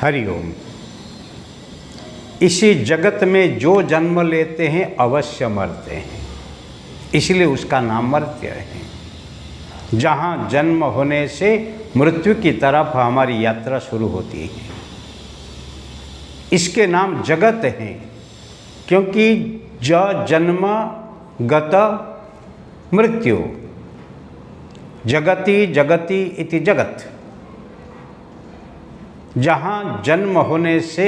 हरिओम। इसी जगत में जो जन्म लेते हैं अवश्य मरते हैं, इसलिए उसका नाम मर्त्य है। जहाँ जन्म होने से मृत्यु की तरफ हमारी यात्रा शुरू होती है, इसके नाम जगत हैं, क्योंकि जन्म गत मृत्यु, जगति जगति इति जगत। जहाँ जन्म होने से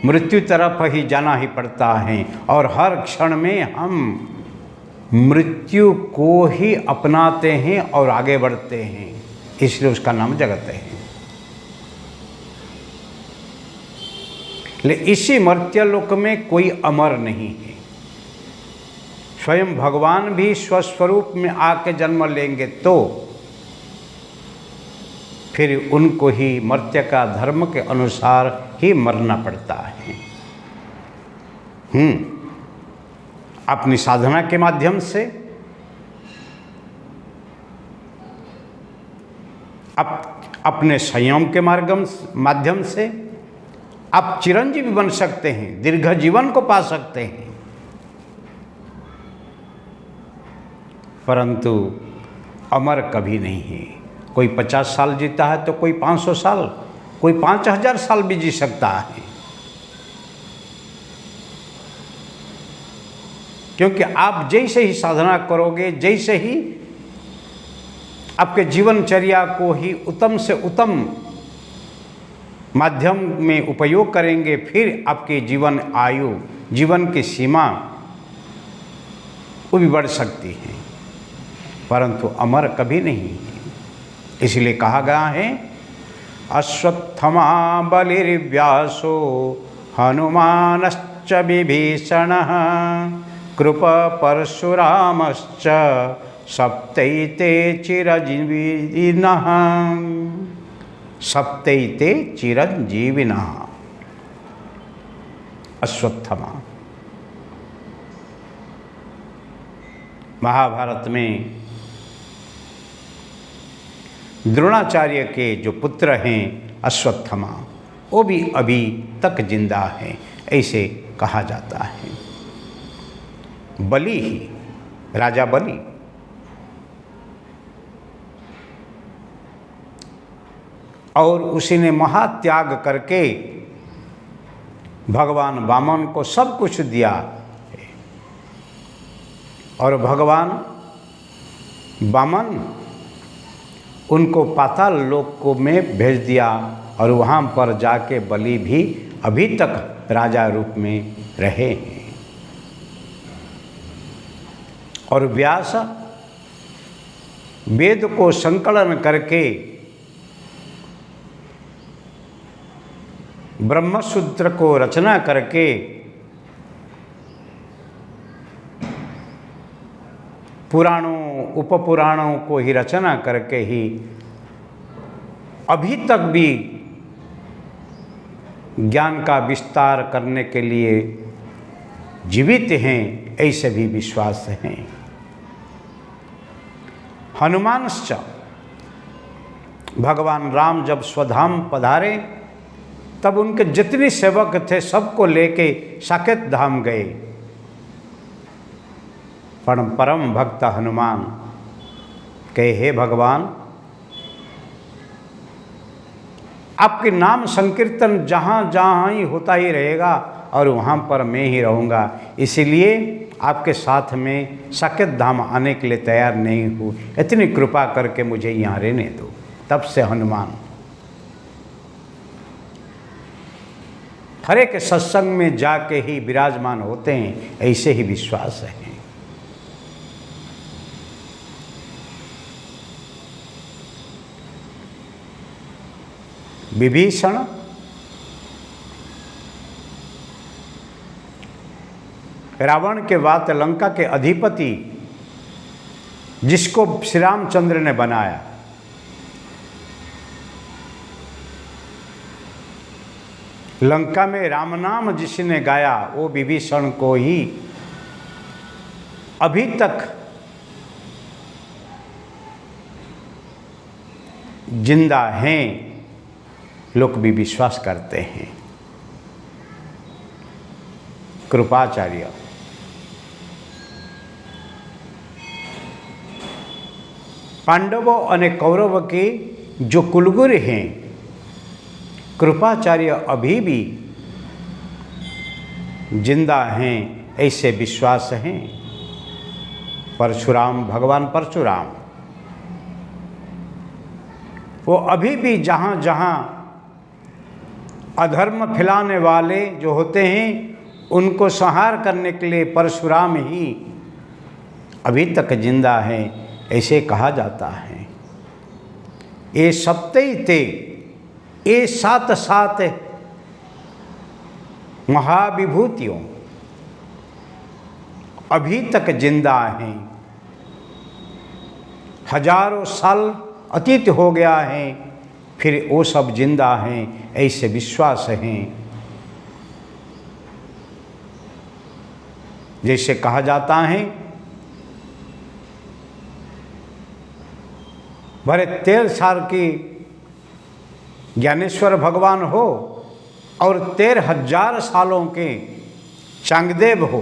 मृत्यु तरफ ही जाना ही पड़ता है, और हर क्षण में हम मृत्यु को ही अपनाते हैं और आगे बढ़ते हैं, इसलिए उसका नाम जगत है। लेकिन इसी मर्त्यलोक में कोई अमर नहीं है। स्वयं भगवान भी स्वस्वरूप में आके जन्म लेंगे तो फिर उनको ही मर्त्य का धर्म के अनुसार ही मरना पड़ता है। अपनी साधना के माध्यम से, अपने संयम के माध्यम से आप चिरंजीवी बन सकते हैं, दीर्घ जीवन को पा सकते हैं। परंतु अमर कभी नहीं है। कोई 50 साल जीता है तो कोई 500 साल, कोई 5000 साल भी जी सकता है, क्योंकि आप जैसे ही साधना करोगे, जैसे ही आपके जीवनचर्या को ही उत्तम से उत्तम माध्यम में उपयोग करेंगे, फिर आपके जीवन आयु, जीवन की सीमा वो भी बढ़ सकती है, परंतु अमर कभी नहीं है। इसलिए कहा गया है, अश्वत्थमा बलिर्व्यासो हनुमानश्च विभीषणः कृप परशुरामश्च सप्तैते चिरंजीविनः। सप्तैते चिरंजीविनः। अश्वत्थमा महाभारत में द्रोणाचार्य के जो पुत्र हैं अश्वत्थमा, वो भी अभी तक जिंदा हैं, ऐसे कहा जाता है। बलि ही, राजा बलि, और उसी ने महात्याग करके भगवान वामन को सब कुछ दिया, और भगवान वामन उनको पाताल लोक को में भेज दिया, और वहाँ पर जाके बलि भी अभी तक राजा रूप में रहे हैं। और व्यास वेद को संकलन करके ब्रह्मसूत्र को रचना करके पुराणों उपपुराणों को ही रचना करके ही अभी तक भी ज्ञान का विस्तार करने के लिए जीवित हैं, ऐसे भी विश्वास हैं। हनुमानश्च, भगवान राम जब स्वधाम पधारे तब उनके जितने सेवक थे सबको लेके साकेत धाम गए। परम भक्त हनुमान कहे, हे भगवान, आपके नाम संकीर्तन जहाँ जहाँ ही होता ही रहेगा और वहाँ पर मैं ही रहूँगा, इसीलिए आपके साथ में साकेत धाम आने के लिए तैयार नहीं हूँ, इतनी कृपा करके मुझे यहाँ रहने दो। तब से हनुमान हर एक सत्संग में जाके ही विराजमान होते हैं, ऐसे ही विश्वास है। विभीषण रावण के बाद लंका के अधिपति, जिसको श्री रामचंद्र ने बनाया, लंका में राम नाम जिसने गाया वो विभीषण को ही अभी तक जिंदा हैं। लोग भी विश्वास करते हैं। कृपाचार्य पांडवों और कौरव के जो कुलगुरु हैं, कृपाचार्य अभी भी जिंदा हैं, ऐसे विश्वास हैं। परशुराम, भगवान परशुराम, वो अभी भी जहाँ जहाँ अधर्म फैलाने वाले जो होते हैं उनको संहार करने के लिए परशुराम ही अभी तक जिंदा हैं, ऐसे कहा जाता है। ये सप्तैते, ये सात सात महाविभूतियों अभी तक जिंदा हैं। हजारों साल अतीत हो गया है, फिर वो सब जिंदा हैं, ऐसे विश्वास हैं। जैसे कहा जाता है भले 13 साल की ज्ञानेश्वर भगवान हो और 13,000 सालों के चांगदेव हो,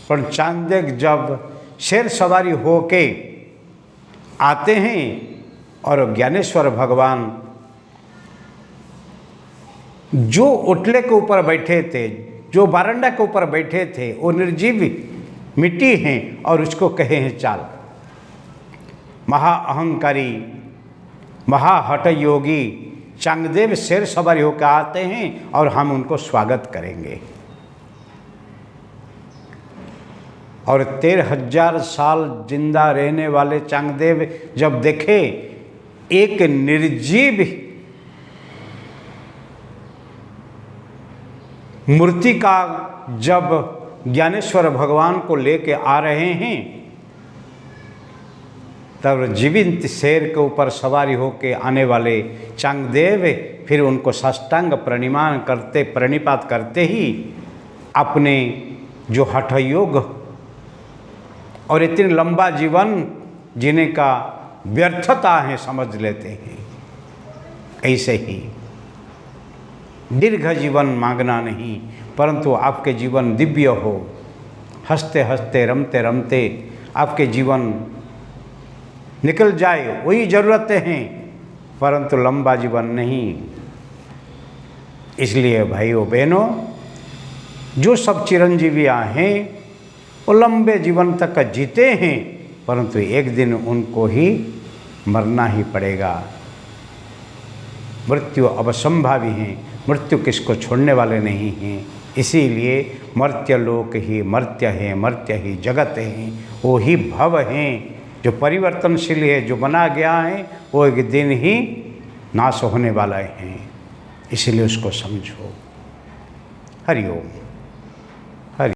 पर चांगदेव जब शेर सवारी होके आते हैं और ज्ञानेश्वर भगवान जो उटले के ऊपर बैठे थे, जो बारंडा के ऊपर बैठे थे, वो निर्जीव मिट्टी हैं और उसको कहे हैं चाल। महाअहंकारी, महाहठ योगी चांगदेव शेर सवारी होकर आते हैं और हम उनको स्वागत करेंगे। और 13,000 साल जिंदा रहने वाले चांगदेव जब देखे एक निर्जीव मूर्ति का जब ज्ञानेश्वर भगवान को लेके आ रहे हैं, तब जीवित शेर के ऊपर सवारी होके आने वाले चांगदेव फिर उनको साष्टांग प्रणिपात करते ही अपने जो हठ योग और इतनी लंबा जीवन जीने का व्यर्थता है समझ लेते हैं। ऐसे ही दीर्घ जीवन मांगना नहीं, परंतु आपके जीवन दिव्य हो, हंसते हंसते रमते रमते आपके जीवन निकल जाए, वही ज़रूरतें हैं, परंतु लंबा जीवन नहीं। इसलिए भाइयों बहनों, जो सब चिरंजीवियाँ हैं वो लंबे जीवन तक जीते हैं, परंतु एक दिन उनको ही मरना ही पड़ेगा। मृत्यु अवसंभावी है, मृत्यु किसको छोड़ने वाले नहीं हैं। इसीलिए मर्त्य लोक ही मर्त्य है, मर्त्य ही जगत है, वो ही भव हैं जो परिवर्तनशील है, जो बना गया है वो एक दिन ही नाश होने वाला है। इसलिए उसको समझो। हरि ओम।